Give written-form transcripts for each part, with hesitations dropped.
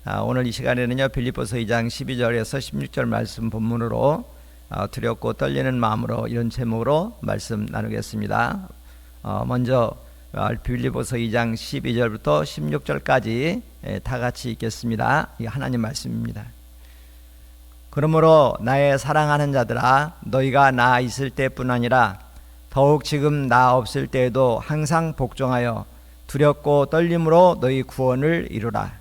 오늘 이 시간에는요, 빌립보서 2장 12절에서 16절 말씀 본문으로 두렵고 떨리는 마음으로, 이런 제목으로 말씀 나누겠습니다. 먼저 빌립보서 2장 12절부터 16절까지 다 같이 읽겠습니다. 이 하나님 말씀입니다. 그러므로 나의 사랑하는 자들아, 너희가 나 있을 때뿐 아니라 더욱 지금 나 없을 때에도 항상 복종하여 두렵고 떨림으로 너희 구원을 이루라.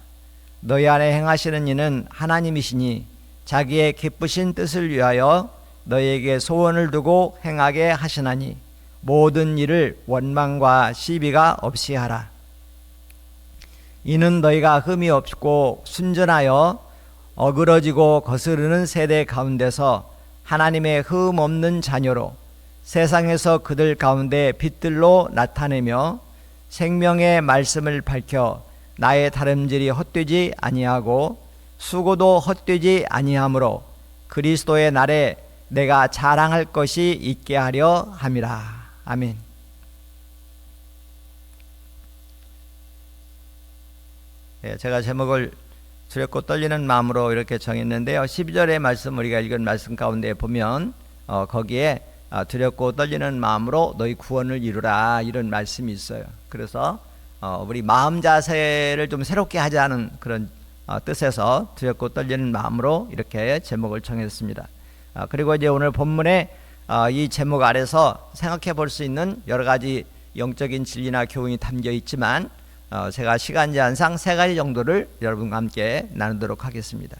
너희 안에 행하시는 이는 하나님이시니 자기의 기쁘신 뜻을 위하여 너희에게 소원을 두고 행하게 하시나니 모든 일을 원망과 시비가 없이 하라. 이는 너희가 흠이 없고 순전하여 어그러지고 거스르는 세대 가운데서 하나님의 흠 없는 자녀로 세상에서 그들 가운데 빛들로 나타내며 생명의 말씀을 밝혀 나의 다름질이 헛되지 아니하고 수고도 헛되지 아니하므로 그리스도의 날에 내가 자랑할 것이 있게 하려 함이라. 아멘. 제가 제목을 두렵고 떨리는 마음으로 이렇게 정했는데요, 12절의 말씀, 우리가 읽은 말씀 가운데 보면 거기에 두렵고 떨리는 마음으로 너희 구원을 이루라, 이런 말씀이 있어요. 그래서 우리 마음 자세를 좀 새롭게 하자는 그런 뜻에서 두렵고 떨리는 마음으로 이렇게 제목을 정했습니다. 그리고 이제 오늘 본문에 이 제목 아래서 생각해 볼 수 있는 여러 가지 영적인 진리나 교훈이 담겨 있지만 제가 시간 제한상 3가지 정도를 여러분과 함께 나누도록 하겠습니다.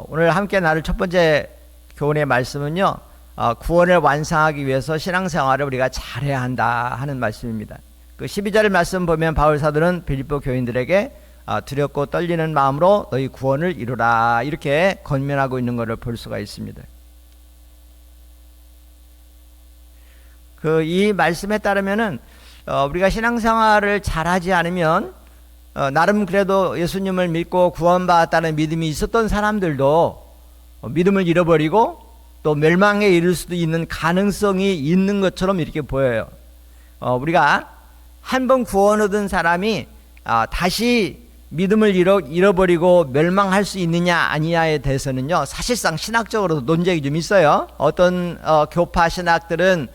오늘 함께 나눌 첫 번째 교훈의 말씀은요, 구원을 완성하기 위해서 신앙생활을 우리가 잘해야 한다 하는 말씀입니다. 그 12절 말씀 보면 바울 사도는 빌립보 교인들에게 두렵고 떨리는 마음으로 너희 구원을 이루라, 이렇게 권면하고 있는 것을 볼 수가 있습니다. 이 말씀에 따르면은 우리가 신앙생활을 잘하지 않으면 나름 그래도 예수님을 믿고 구원받았다는 믿음이 있었던 사람들도 믿음을 잃어버리고 또 멸망에 이를 수도 있는 가능성이 있는 것처럼 이렇게 보여요. 우리가 한번 구원 얻은 사람이 다시 믿음을 잃어버리고 멸망할 수 있느냐 아니냐에 대해서는요, 사실상 신학적으로도 논쟁이 좀 있어요. 어떤 교파 신학들은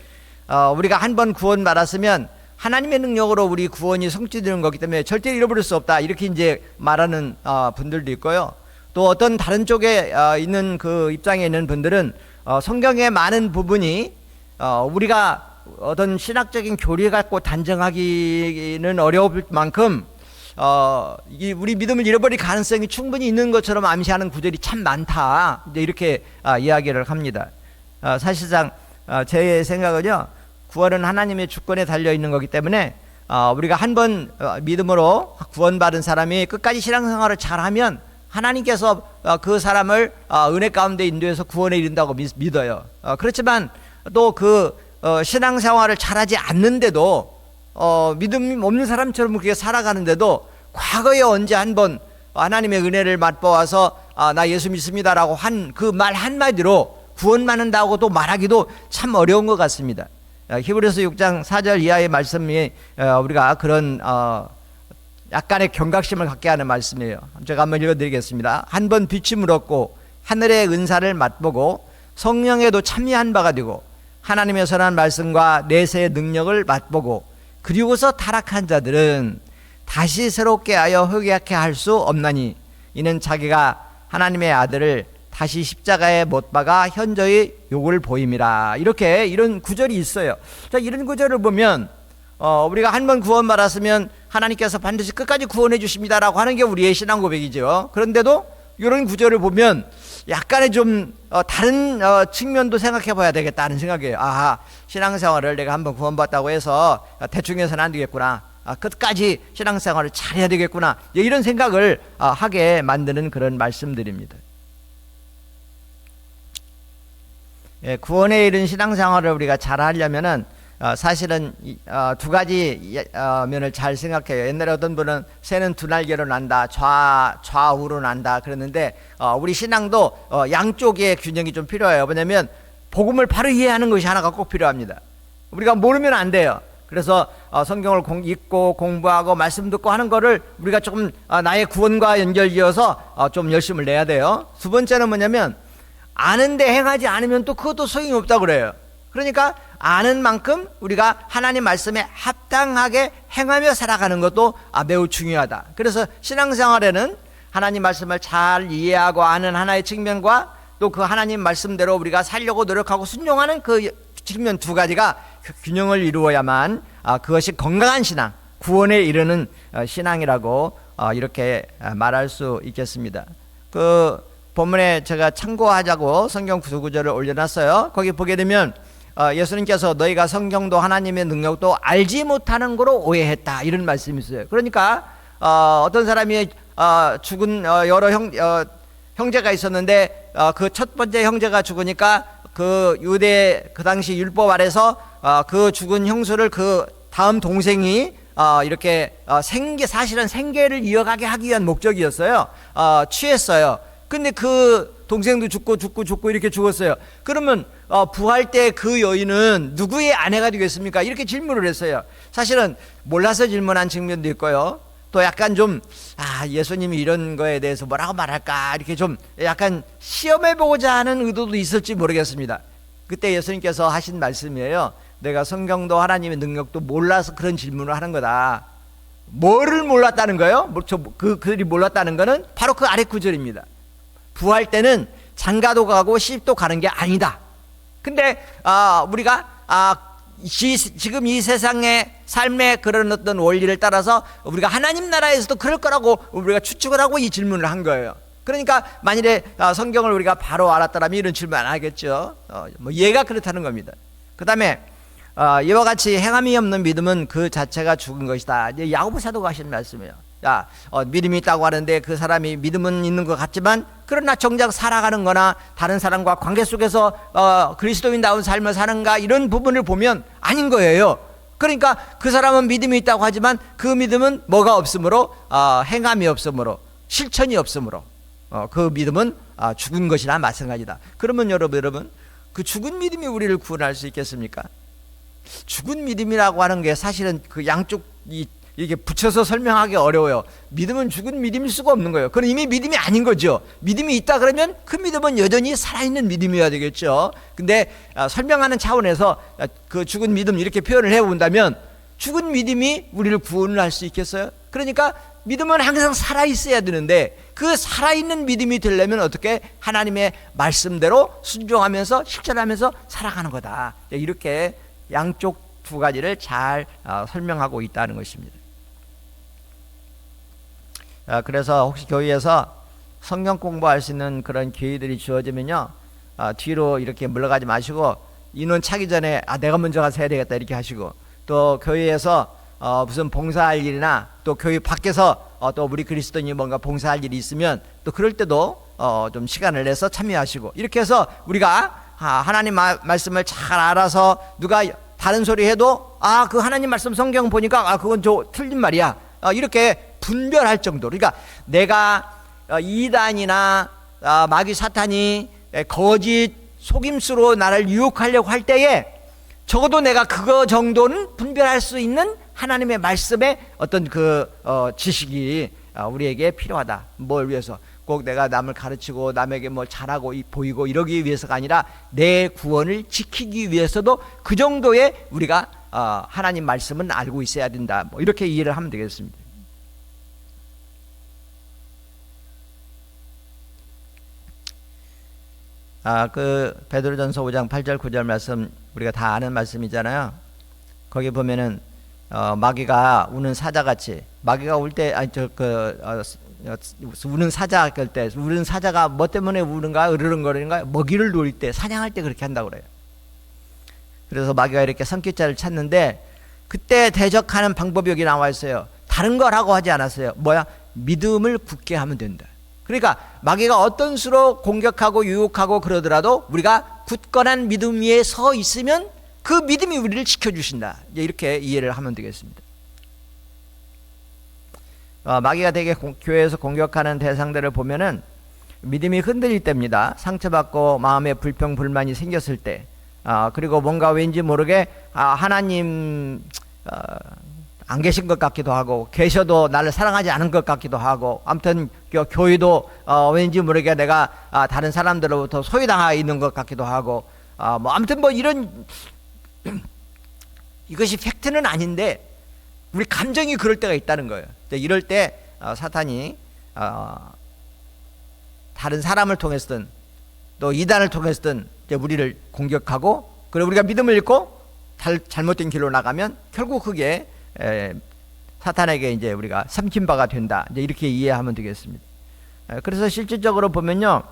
우리가 한번 구원받았으면 하나님의 능력으로 우리 구원이 성취되는 거기 때문에 절대 잃어버릴 수 없다, 이렇게 이제 말하는 분들도 있고요. 또 어떤 다른 쪽에 있는 그 입장에 있는 분들은 성경의 많은 부분이 우리가 어떤 신학적인 교리 갖고 단정하기는 어려울 만큼 우리 믿음을 잃어버릴 가능성이 충분히 있는 것처럼 암시하는 구절이 참 많다, 이렇게 이야기를 합니다. 사실상 제 생각은요, 구원은 하나님의 주권에 달려있는 거기 때문에 우리가 한번 믿음으로 구원받은 사람이 끝까지 신앙생활을 잘하면 하나님께서 그 사람을 은혜 가운데 인도해서 구원에 이른다고 믿어요. 그렇지만 또 신앙생활을 잘하지 않는데도 믿음이 없는 사람처럼 그렇게 살아가는데도 과거에 언제 한번 하나님의 은혜를 맛보아서 나 예수 믿습니다라고 한 그 말 한마디로 구원받는다고 또 말하기도 참 어려운 것 같습니다. 히브리서 6장 4절 이하의 말씀이 우리가 그런 약간의 경각심을 갖게 하는 말씀이에요. 제가 한번 읽어드리겠습니다. 한번 비침을 얻고 하늘의 은사를 맛보고 성령에도 참여한 바가 되고 하나님의 선한 말씀과 내세의 능력을 맛보고 그리고서 타락한 자들은 다시 새롭게 하여 회개하게 할 수 없나니 이는 자기가 하나님의 아들을 다시 십자가에 못 박아 현저히 욕을 보임이라, 이런 구절이 있어요. 자, 이런 구절을 보면 우리가 한번 구원받았으면 하나님께서 반드시 끝까지 구원해 주십니다라고 하는 게 우리의 신앙 고백이죠. 그런데도 이런 구절을 보면 약간의 좀 다른 측면도 생각해 봐야 되겠다는 생각이에요. 신앙생활을 내가 한번 구원받았다고 해서 대충 해서는 안 되겠구나, 끝까지 신앙생활을 잘해야 되겠구나, 이런 생각을 하게 만드는 그런 말씀들입니다. 구원에 이른 신앙생활을 우리가 잘 하려면은 사실은 2가지 면을 잘 생각해요. 옛날에 어떤 분은 새는 2날개로 난다, 좌우로 난다 그랬는데 우리 신앙도 양쪽의 균형이 좀 필요해요. 왜냐하면 복음을 바로 이해하는 것이 하나가 꼭 필요합니다. 우리가 모르면 안 돼요. 그래서 성경을 읽고 공부하고 말씀 듣고 하는 거를 우리가 조금 나의 구원과 연결지어서 좀 열심을 내야 돼요. 두 번째는 뭐냐면 아는데 행하지 않으면 또 그것도 소용이 없다고 그래요. 그러니까 아는 만큼 우리가 하나님 말씀에 합당하게 행하며 살아가는 것도 매우 중요하다. 그래서 신앙생활에는 하나님 말씀을 잘 이해하고 아는 하나의 측면과 또 그 하나님 말씀대로 우리가 살려고 노력하고 순종하는 그 측면 두 가지가 균형을 이루어야만 그것이 건강한 신앙, 구원에 이르는 신앙이라고 이렇게 말할 수 있겠습니다. 그 본문에 제가 참고하자고 성경 구절을 올려놨어요. 거기 보게 되면 예수님께서 너희가 성경도 하나님의 능력도 알지 못하는 거로 오해했다, 이런 말씀이 있어요. 그러니까 어떤 사람이 죽은 여러 형제가 있었는데 그 첫 번째 형제가 죽으니까 그 유대 그 당시 율법 아래서 그 죽은 형수를 그 다음 동생이 이렇게 사실은 생계를 이어가게 하기 위한 목적이었어요. 취했어요. 근데 그 동생도 죽고 이렇게 죽었어요. 그러면 부활 때 그 여인은 누구의 아내가 되겠습니까? 이렇게 질문을 했어요. 사실은 몰라서 질문한 측면도 있고요. 또 약간 좀 예수님이 이런 거에 대해서 뭐라고 말할까 이렇게 좀 약간 시험해보고자 하는 의도도 있을지 모르겠습니다. 그때 예수님께서 하신 말씀이에요. 내가 성경도 하나님의 능력도 몰라서 그런 질문을 하는 거다. 뭐를 몰랐다는 거예요? 그들이 몰랐다는 거는 바로 그 아래 구절입니다. 부활 때는 장가도 가고 시집도 가는 게 아니다. 근데 우리가 지금 이 세상의 삶의 그런 어떤 원리를 따라서 우리가 하나님 나라에서도 그럴 거라고 우리가 추측을 하고 이 질문을 한 거예요. 그러니까 만일에 성경을 우리가 바로 알았다면 이런 질문 안 하겠죠. 얘가 그렇다는 겁니다. 그 다음에 이와 같이 행함이 없는 믿음은 그 자체가 죽은 것이다. 이제 야고보 사도가 하신 말씀이에요. 믿음이 있다고 하는데 그 사람이 믿음은 있는 것 같지만 그러나 정작 살아가는 거나 다른 사람과 관계 속에서 그리스도인다운 삶을 사는가, 이런 부분을 보면 아닌 거예요. 그러니까 그 사람은 믿음이 있다고 하지만 그 믿음은 뭐가 없으므로 행함이 없으므로 실천이 없으므로 그 믿음은 죽은 것이나 마찬가지다. 그러면 여러분 그 죽은 믿음이 우리를 구원할 수 있겠습니까? 죽은 믿음이라고 하는 게 사실은 그 양쪽 이게 붙여서 설명하기 어려워요. 믿음은 죽은 믿음일 수가 없는 거예요. 그건 이미 믿음이 아닌 거죠. 믿음이 있다 그러면 그 믿음은 여전히 살아있는 믿음이어야 되겠죠. 근데 설명하는 차원에서 그 죽은 믿음 이렇게 표현을 해본다면 죽은 믿음이 우리를 구원을 할 수 있겠어요? 그러니까 믿음은 항상 살아있어야 되는데 그 살아있는 믿음이 되려면 어떻게? 하나님의 말씀대로 순종하면서 실천하면서 살아가는 거다. 이렇게 양쪽 두 가지를 잘 설명하고 있다는 것입니다. 그래서 혹시 교회에서 성경 공부할 수 있는 그런 기회들이 주어지면요, 뒤로 이렇게 물러가지 마시고 인원 차기 전에 내가 먼저 가서 해야 되겠다 이렇게 하시고, 또 교회에서 무슨 봉사할 일이나 또 교회 밖에서 또 우리 그리스도인이 뭔가 봉사할 일이 있으면 또 그럴 때도 좀 시간을 내서 참여하시고, 이렇게 해서 우리가 하나님 말씀을 잘 알아서 누가 다른 소리 해도 그 하나님 말씀 성경 보니까 그건 틀린 말이야, 이렇게 분별할 정도로. 그러니까 내가 이단이나 마귀 사탄이 거짓 속임수로 나를 유혹하려고 할 때에 적어도 내가 그거 정도는 분별할 수 있는 하나님의 말씀의 어떤 그 지식이 우리에게 필요하다. 뭘 위해서? 꼭 내가 남을 가르치고 남에게 뭐 잘하고 보이고 이러기 위해서가 아니라 내 구원을 지키기 위해서도 그 정도의 우리가 하나님 말씀은 알고 있어야 된다. 뭐 이렇게 이해를 하면 되겠습니다. 그 베드로전서 5장 8절 9절 말씀 우리가 다 아는 말씀이잖아요. 거기 보면은 마귀가 우는 사자같이, 마귀가 울 때 우는 사자 할 때, 우는 사자가 뭐 때문에 우는가, 으르렁거리는가, 먹이를 노릴 때, 사냥할 때 그렇게 한다고 그래요. 그래서 마귀가 이렇게 선깃자를 찾는데 그때 대적하는 방법이 여기 나와 있어요. 다른 거라고 하지 않았어요. 믿음을 굳게 하면 된다. 그러니까 마귀가 어떤 수로 공격하고 유혹하고 그러더라도 우리가 굳건한 믿음 위에 서 있으면 그 믿음이 우리를 지켜주신다. 이렇게 이해를 하면 되겠습니다. 마귀가 되게 교회에서 공격하는 대상들을 보면은 믿음이 흔들릴 때입니다. 상처받고 마음에 불평 불만이 생겼을 때, 그리고 뭔가 왠지 모르게 하나님 안 계신 것 같기도 하고, 계셔도 나를 사랑하지 않은 것 같기도 하고, 아무튼 교회도 왠지 모르게 내가 다른 사람들로부터 소외당하고 있는 것 같기도 하고, 뭐 아무튼 뭐 이런 이것이 팩트는 아닌데 우리 감정이 그럴 때가 있다는 거예요. 이럴 때 사탄이 다른 사람을 통해서든 또 이단을 통해서든 우리를 공격하고, 그리고 우리가 믿음을 잃고 잘못된 길로 나가면 결국 그게 사탄에게 이제 우리가 삼킨 바가 된다, 이제 이렇게 이해하면 되겠습니다. 그래서 실질적으로 보면요,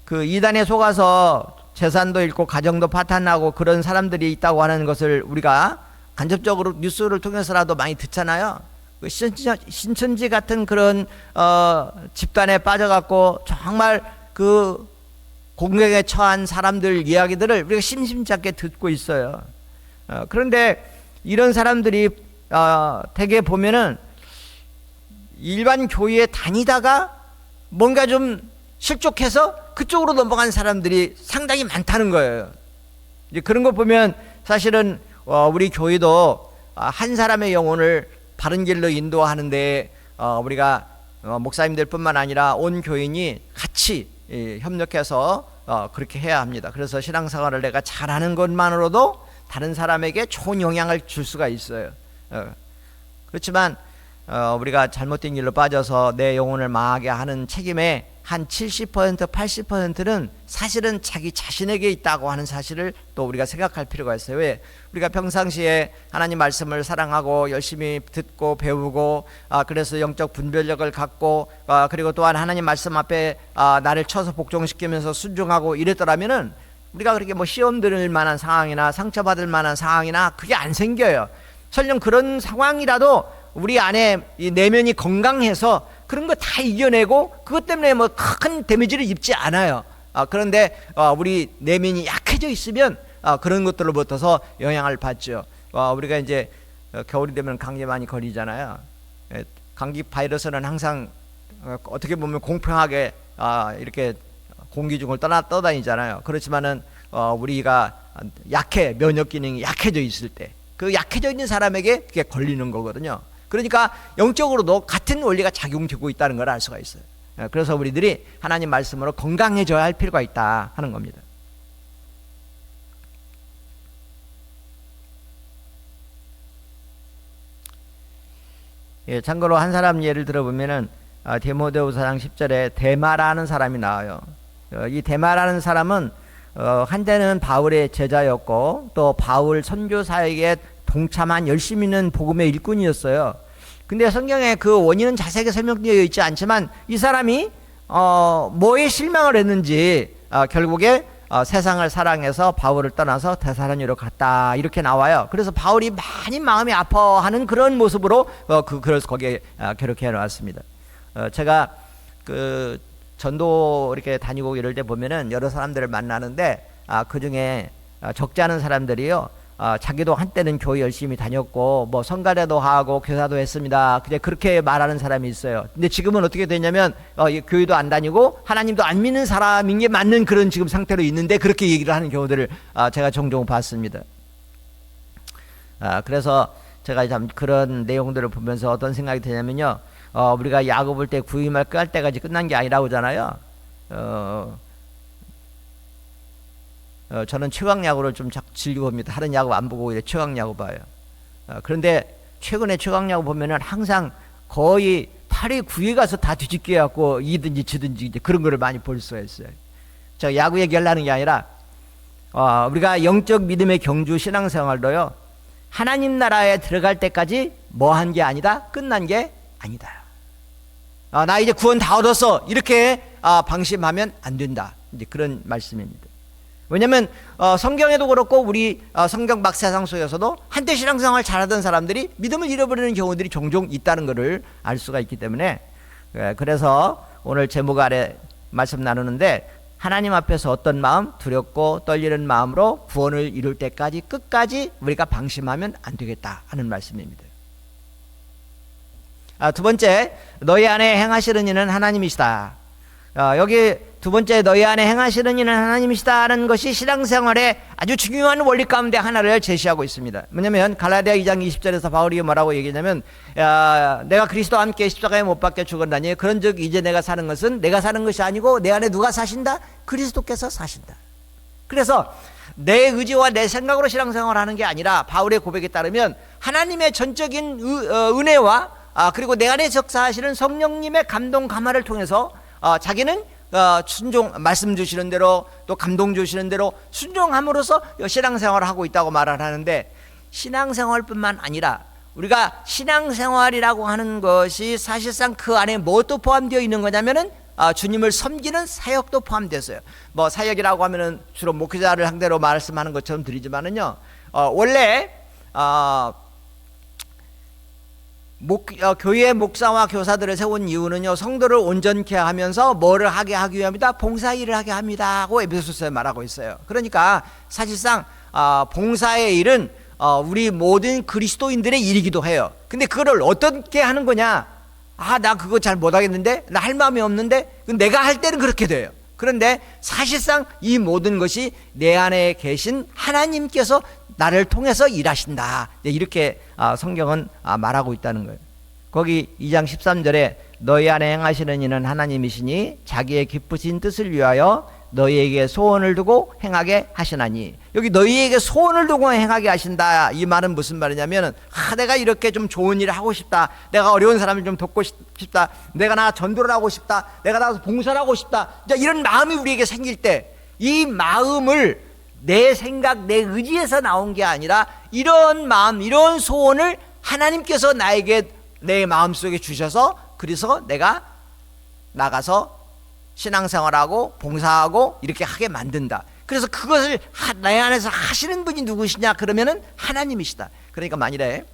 그 이단에 속아서 재산도 잃고 가정도 파탄나고 그런 사람들이 있다고 하는 것을 우리가 간접적으로 뉴스를 통해서라도 많이 듣잖아요. 그 신천지 같은 그런 집단에 빠져갖고 정말 그 공격에 처한 사람들 이야기들을 우리가 심심치 않게 듣고 있어요. 그런데 이런 사람들이 대개 보면은 일반 교회에 다니다가 뭔가 좀 실족해서 그쪽으로 넘어간 사람들이 상당히 많다는 거예요. 이제 그런 거 보면 사실은 우리 교회도 한 사람의 영혼을 바른 길로 인도하는데 우리가 목사님들뿐만 아니라 온 교인이 같이 협력해서 그렇게 해야 합니다. 그래서 신앙생활을 내가 잘하는 것만으로도 다른 사람에게 좋은 영향을 줄 수가 있어요. 그렇지만 우리가 잘못된 길로 빠져서 내 영혼을 망하게 하는 책임에 한 70%, 80%는 사실은 자기 자신에게 있다고 하는 사실을 또 우리가 생각할 필요가 있어요. 왜? 우리가 평상시에 하나님 말씀을 사랑하고 열심히 듣고 배우고 그래서 영적 분별력을 갖고 그리고 또한 하나님 말씀 앞에 나를 쳐서 복종시키면서 순종하고 이랬더라면은 우리가 그렇게 뭐 시험 들을 만한 상황이나 상처받을 만한 상황이나 그게 안 생겨요. 설령 그런 상황이라도 우리 안에 이 내면이 건강해서 그런 거 다 이겨내고 그것 때문에 뭐 큰 데미지를 입지 않아요. 그런데 우리 내면이 약해져 있으면 그런 것들로부터서 영향을 받죠. 우리가 이제 겨울이 되면 감기 많이 걸리잖아요. 감기 바이러스는 항상 어떻게 보면 공평하게 이렇게 공기 중을 떠다니잖아요. 그렇지만은 우리가 면역 기능이 약해져 있을 때 그 약해져 있는 사람에게 그게 걸리는 거거든요. 그러니까 영적으로도 같은 원리가 작용되고 있다는 걸 알 수가 있어요. 그래서 우리들이 하나님 말씀으로 건강해져야 할 필요가 있다 하는 겁니다. 참고로 한 사람 예를 들어보면은 디모데후서 10절에 데마라는 사람이 나와요. 이 데마라는 사람은 한때는 바울의 제자였고 또 바울 선교사에게 동참한 열심히 있는 복음의 일꾼이었어요. 근데 성경에 그 원인은 자세하게 설명되어 있지 않지만 이 사람이 뭐에 실망을 했는지 결국에 세상을 사랑해서 바울을 떠나서 데살로니가로 갔다 이렇게 나와요. 그래서 바울이 많이 마음이 아파하는 그런 모습으로 그래서 거기에 기록해 놓았습니다. 제가 그 전도 이렇게 다니고 이럴 때 보면은 여러 사람들을 만나는데 그 중에 적지 않은 사람들이요. 자기도 한때는 교회 열심히 다녔고 뭐 성가대도 하고 교사도 했습니다. 그냥 그렇게 말하는 사람이 있어요. 근데 지금은 어떻게 되냐면 교회도 안 다니고 하나님도 안 믿는 사람인 게 맞는 그런 지금 상태로 있는데 그렇게 얘기를 하는 경우들을 제가 종종 봤습니다. 그래서 제가 참 그런 내용들을 보면서 어떤 생각이 드냐면요. 우리가 야구 볼 때 구위말 끝날 때까지 끝난 게 아니라고 하잖아요. 저는 최강야구를 좀 즐기고 봅니다. 다른 야구 안 보고 오히려 최강야구 봐요. 그런데 최근에 최강야구 보면은 항상 거의 8위 9위 가서 다 뒤집게 해갖고 이든지 지든지 이제 그런 거를 많이 볼 수가 있어요. 제가 야구 얘기하려는 게 아니라 우리가 영적 믿음의 경주 신앙생활도요. 하나님 나라에 들어갈 때까지 뭐 한 게 아니다. 끝난 게 아니다. 나 이제 구원 다 얻었어. 이렇게 방심하면 안 된다. 이제 그런 말씀입니다. 왜냐하면 성경에도 그렇고 우리 성경 막세상 속에서도 한때 신앙생활 잘하던 사람들이 믿음을 잃어버리는 경우들이 종종 있다는 것을 알 수가 있기 때문에 그래서 오늘 제목 아래 말씀 나누는데 하나님 앞에서 어떤 마음, 두렵고 떨리는 마음으로 구원을 이룰 때까지 끝까지 우리가 방심하면 안 되겠다 하는 말씀입니다. 두 번째, 너희 안에 행하시는 이는 하나님이시다. 여기 두 번째, 너희 안에 행하시는 이는 하나님이시다는 것이 신앙생활의 아주 중요한 원리 가운데 하나를 제시하고 있습니다. 뭐냐면 갈라디아 2장 20절에서 바울이 뭐라고 얘기하냐면, 내가 그리스도와 함께 십자가에 못 박혀 죽었나니 그런즉 이제 내가 사는 것은 내가 사는 것이 아니고 내 안에 누가 사신다? 그리스도께서 사신다. 그래서 내 의지와 내 생각으로 신앙생활을 하는 게 아니라 바울의 고백에 따르면 하나님의 전적인 은혜와 그리고 내 안에 역사하시는 성령님의 감동 감화를 통해서 자기는 순종, 말씀 주시는 대로 또 감동 주시는 대로 순종함으로써 신앙생활을 하고 있다고 말을 하는데, 신앙생활뿐만 아니라 우리가 신앙생활이라고 하는 것이 사실상 그 안에 무엇도 포함되어 있는 거냐면은 주님을 섬기는 사역도 포함됐어요. 뭐 사역이라고 하면은 주로 목회자를 상대로 말씀하는 것처럼 드리지만은요, 원래 교회 목사와 교사들을 세운 이유는요, 성도를 온전케 하면서 뭐를 하게 하기 위함이다? 봉사일을 하게 합니다고 에베소서에 말하고 있어요. 그러니까 사실상 봉사의 일은 우리 모든 그리스도인들의 일이기도 해요. 근데 그거를 어떻게 하는 거냐? 나 그거 잘 못하겠는데? 나 할 마음이 없는데? 내가 할 때는 그렇게 돼요. 그런데 사실상 이 모든 것이 내 안에 계신 하나님께서 나를 통해서 일하신다, 이렇게 성경은 말하고 있다는 거예요. 거기 2장 13절에 너희 안에 행하시는 이는 하나님이시니 자기의 기쁘신 뜻을 위하여 너희에게 소원을 두고 행하게 하시나니, 여기 너희에게 소원을 두고 행하게 하신다, 이 말은 무슨 말이냐면, 내가 이렇게 좀 좋은 일을 하고 싶다, 내가 어려운 사람을 좀 돕고 싶다, 내가 나 전도를 하고 싶다, 내가 나가서 봉사를 하고 싶다, 이런 마음이 우리에게 생길 때, 이 마음을 내 생각, 내 의지에서 나온 게 아니라 이런 마음, 이런 소원을 하나님께서 나에게 내 마음속에 주셔서, 그래서 내가 나가서 신앙생활하고 봉사하고 이렇게 하게 만든다. 그래서 그것을 내 안에서 하시는 분이 누구시냐? 그러면은 하나님이시다. 그러니까 만일에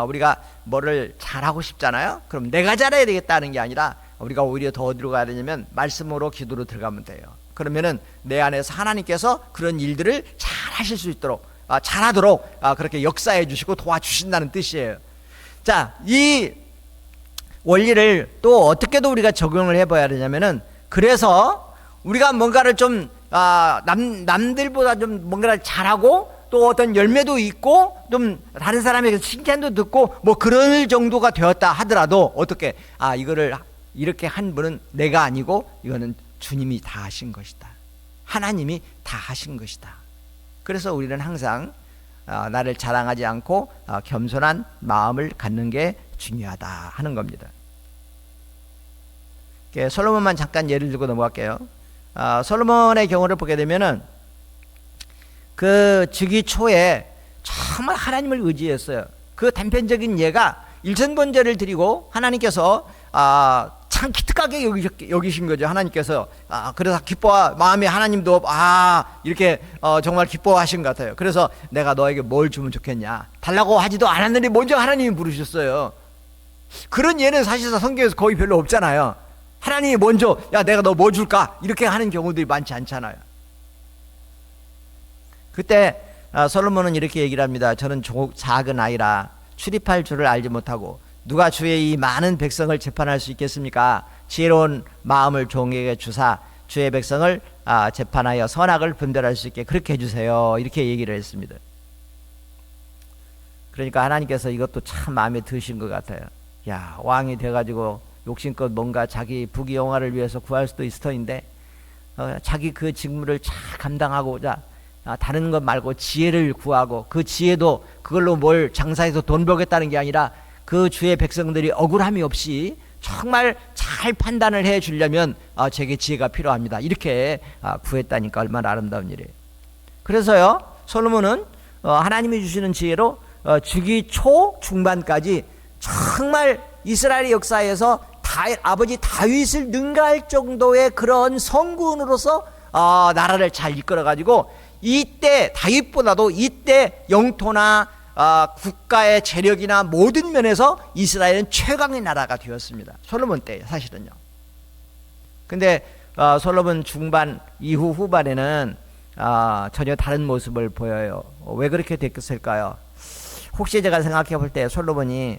우리가 뭐를 잘하고 싶잖아요. 그럼 내가 잘해야 되겠다는 게 아니라 우리가 오히려 더 어디로 가야 되냐면 말씀으로, 기도로 들어가면 돼요. 그러면은 내 안에서 하나님께서 그런 일들을 잘 하실 수 있도록, 잘하도록 그렇게 역사해 주시고 도와주신다는 뜻이에요. 자, 이 원리를 또 어떻게도 우리가 적용을 해봐야 되냐면은, 그래서 우리가 뭔가를 좀 남들보다 좀 뭔가를 잘하고 또 어떤 열매도 있고 좀 다른 사람에게 칭찬도 듣고 뭐 그럴 정도가 되었다 하더라도, 어떻게 이거를 이렇게 한 분은 내가 아니고 이거는 주님이 다 하신 것이다, 하나님이 다 하신 것이다. 그래서 우리는 항상 나를 자랑하지 않고 겸손한 마음을 갖는 게 중요하다 하는 겁니다. 솔로몬만 잠깐 예를 들고 넘어갈게요. 솔로몬의 경우를 보게 되면은 그 즉위 초에 정말 하나님을 의지했어요. 그 단편적인 예가 일천번제를 드리고 하나님께서 참 기특하게 여기신 거죠. 하나님께서 그래서 마음에 하나님도 이렇게 정말 기뻐하신 것 같아요. 그래서 내가 너에게 뭘 주면 좋겠냐, 달라고 하지도 않았는데 먼저 하나님이 부르셨어요. 그런 예는 사실상 성경에서 거의 별로 없잖아요. 하나님이 먼저 내가 너 뭐 줄까, 이렇게 하는 경우들이 많지 않잖아요. 그때 솔로몬은 이렇게 얘기를 합니다. 저는 작은 아이라 출입할 줄을 알지 못하고 누가 주의 이 많은 백성을 재판할 수 있겠습니까? 지혜로운 마음을 종에게 주사 주의 백성을 재판하여 선악을 분별할 수 있게 그렇게 해주세요, 이렇게 얘기를 했습니다. 그러니까 하나님께서 이것도 참 마음에 드신 것 같아요. 왕이 돼가지고 욕심껏 뭔가 자기 부귀영화를 위해서 구할 수도 있을 터인데 자기 그 직무를 잘 감당하고자 다른 것 말고 지혜를 구하고, 그 지혜도 그걸로 뭘 장사해서 돈 벌겠다는 게 아니라 그 주의 백성들이 억울함이 없이 정말 잘 판단을 해 주려면 제게 지혜가 필요합니다, 이렇게 구했다니까 얼마나 아름다운 일이에요. 그래서요, 솔로몬은 하나님이 주시는 지혜로 즉위 초 중반까지 정말 이스라엘 역사에서 아버지 다윗을 능가할 정도의 그런 성군으로서 나라를 잘 이끌어가지고, 이때 다윗보다도 이때 영토나 국가의 재력이나 모든 면에서 이스라엘은 최강의 나라가 되었습니다. 솔로몬 때 사실은요. 근데 솔로몬 중반 이후 후반에는 전혀 다른 모습을 보여요. 왜 그렇게 됐을까요? 혹시 제가 생각해 볼 때 솔로몬이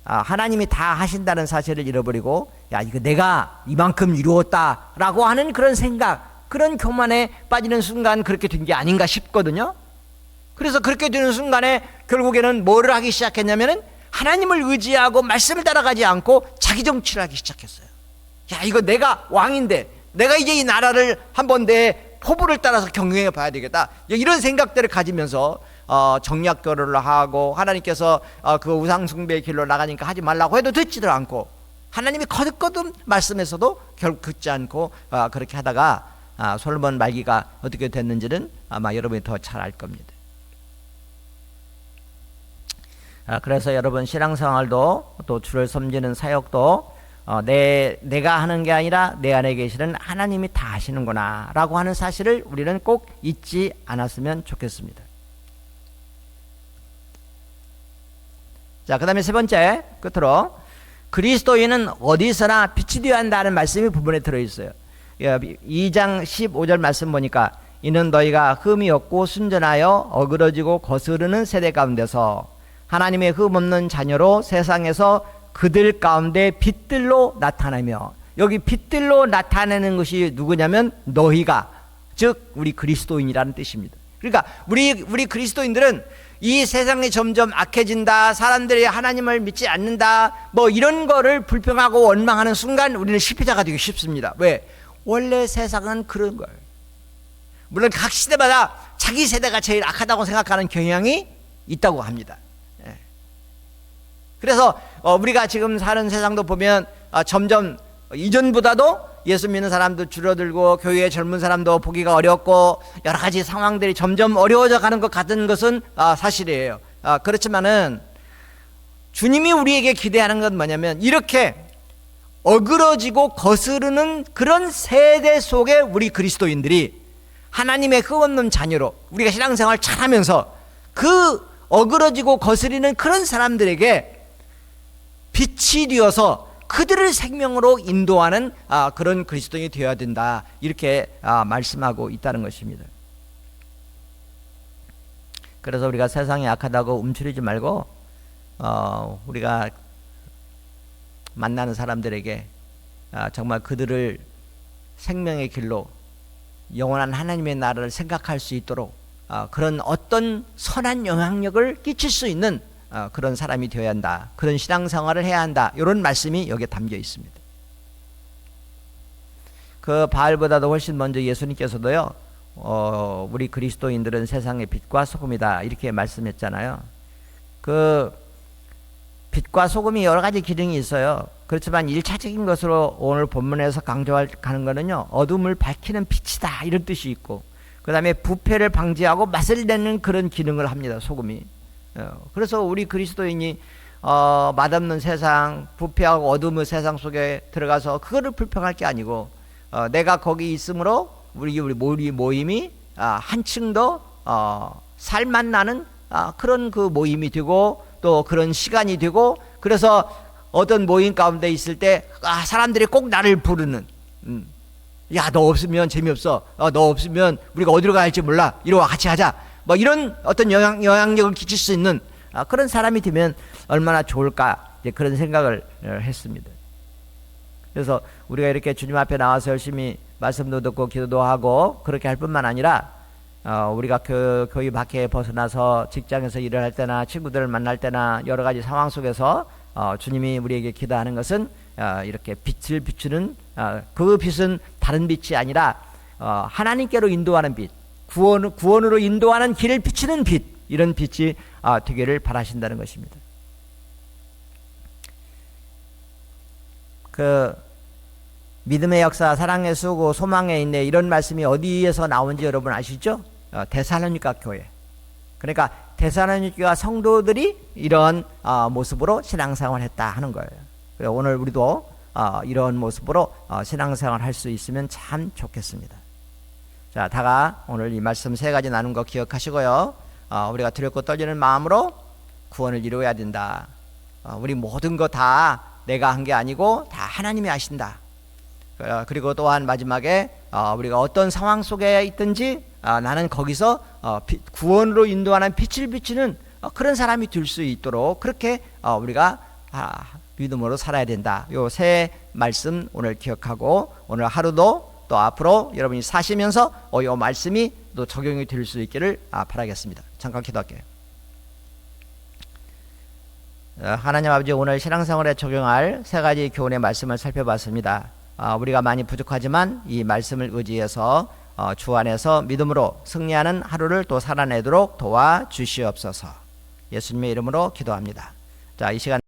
하나님이 다 하신다는 사실을 잃어버리고 야 이거 내가 이만큼 이루었다라고 하는 그런 생각, 그런 교만에 빠지는 순간 그렇게 된 게 아닌가 싶거든요. 그래서 그렇게 되는 순간에 결국에는 뭐를 하기 시작했냐면은 하나님을 의지하고 말씀을 따라가지 않고 자기 정치를 하기 시작했어요. 야 이거 내가 왕인데 내가 이제 이 나라를 한번 내 포부를 따라서 경영해 봐야 되겠다, 이런 생각들을 가지면서 정략 결혼을 하고 하나님께서 그 우상 숭배의 길로 나가니까 하지 말라고 해도 듣지도 않고 하나님이 거듭거듭 말씀에서도 결국 듣지 않고 그렇게 하다가 솔로몬 말기가 어떻게 됐는지는 아마 여러분이 더 잘 알 겁니다. 그래서 여러분 신앙생활도 또 주를 섬기는 사역도 내가 하는 게 아니라 내 안에 계시는 하나님이 다 하시는구나 라고 하는 사실을 우리는 꼭 잊지 않았으면 좋겠습니다. 자, 그 다음에 세 번째 끝으로 그리스도인은 어디서나 빛이 되어야 한다는 말씀이 부분에 들어있어요. 2장 15절 말씀 보니까 이는 너희가 흠이 없고 순전하여 어그러지고 거스르는 세대 가운데서 하나님의 흠 없는 자녀로 세상에서 그들 가운데 빛들로 나타나며, 여기 빛들로 나타내는 것이 누구냐면 너희가, 즉 우리 그리스도인이라는 뜻입니다. 그러니까 우리 그리스도인들은 이 세상이 점점 악해진다, 사람들이 하나님을 믿지 않는다, 뭐 이런 거를 불평하고 원망하는 순간 우리는 실패자가 되기 쉽습니다. 왜? 원래 세상은 그런 거예요. 물론 각 시대마다 자기 세대가 제일 악하다고 생각하는 경향이 있다고 합니다. 그래서 우리가 지금 사는 세상도 보면 점점 이전보다도 예수 믿는 사람도 줄어들고 교회의 젊은 사람도 보기가 어렵고 여러 가지 상황들이 점점 어려워져 가는 것 같은 것은 사실이에요. 그렇지만은 주님이 우리에게 기대하는 건 뭐냐면 이렇게 어그러지고 거스르는 그런 세대 속에 우리 그리스도인들이 하나님의 흠없는 자녀로 우리가 신앙생활 잘하면서 그 어그러지고 거스리는 그런 사람들에게 빛이 되어서 그들을 생명으로 인도하는 그런 그리스도인이 되어야 된다, 이렇게 말씀하고 있다는 것입니다. 그래서 우리가 세상이 악하다고 움츠리지 말고 우리가 만나는 사람들에게 정말 그들을 생명의 길로 영원한 하나님의 나라를 생각할 수 있도록 그런 어떤 선한 영향력을 끼칠 수 있는 그런 사람이 되어야 한다, 그런 신앙생활을 해야 한다, 이런 말씀이 여기에 담겨 있습니다. 그 바알보다도 훨씬 먼저 예수님께서도요 우리 그리스도인들은 세상의 빛과 소금이다, 이렇게 말씀했잖아요. 그 빛과 소금이 여러 가지 기능이 있어요. 그렇지만 1차적인 것으로 오늘 본문에서 강조하는 거는요, 어둠을 밝히는 빛이다, 이런 뜻이 있고, 그 다음에 부패를 방지하고 맛을 내는 그런 기능을 합니다, 소금이. 그래서 우리 그리스도인이 맛없는 세상, 부패하고 어둠의 세상 속에 들어가서 그거를 불평할 게 아니고 내가 거기 있으므로 우리 모임이 한층 더 살맛 나는 그런 그 모임이 되고 또 그런 시간이 되고, 그래서 어떤 모임 가운데 있을 때 사람들이 꼭 나를 부르는, 야 너 없으면 재미없어, 너 없으면 우리가 어디로 가야 할지 몰라, 이리 와 같이 하자, 뭐 이런 어떤 영향력을 끼칠 수 있는 그런 사람이 되면 얼마나 좋을까, 이제 그런 생각을 했습니다. 그래서 우리가 이렇게 주님 앞에 나와서 열심히 말씀도 듣고 기도도 하고 그렇게 할 뿐만 아니라 우리가 교회 밖에 벗어나서 직장에서 일을 할 때나 친구들을 만날 때나 여러 가지 상황 속에서 주님이 우리에게 기도하는 것은 이렇게 빛을 비추는 그 빛은 다른 빛이 아니라 하나님께로 인도하는 빛, 구원으로 인도하는 길을 비추는 빛, 이런 빛이 되기를 바라신다는 것입니다. 그 믿음의 역사, 사랑의 수고, 소망의 인내, 이런 말씀이 어디에서 나온지 여러분 아시죠? 데살로니가 교회. 그러니까 데살로니가 성도들이 이런 모습으로 신앙생활을 했다 하는 거예요. 그래서 오늘 우리도 이런 모습으로 신앙생활을 할 수 있으면 참 좋겠습니다. 자, 다가 오늘 이 말씀 세 가지 나눈 거 기억하시고요. 우리가 두렵고 떨리는 마음으로 구원을 이루어야 된다. 우리 모든 거 다 내가 한 게 아니고 다 하나님이 하신다. 그리고 또한 마지막에 우리가 어떤 상황 속에 있든지 나는 거기서 구원으로 인도하는 빛을 비추는 그런 사람이 될 수 있도록 그렇게 우리가 믿음으로 살아야 된다. 요 세 말씀 오늘 기억하고 오늘 하루도 또 앞으로 여러분이 사시면서 요 말씀이 또 적용이 될 수 있기를 바라겠습니다. 잠깐 기도할게요. 하나님 아버지, 오늘 신앙생활에 적용할 세 가지 교훈의 말씀을 살펴봤습니다. 우리가 많이 부족하지만 이 말씀을 의지해서 주 안에서 믿음으로 승리하는 하루를 또 살아내도록 도와주시옵소서. 예수님의 이름으로 기도합니다. 자, 이 시간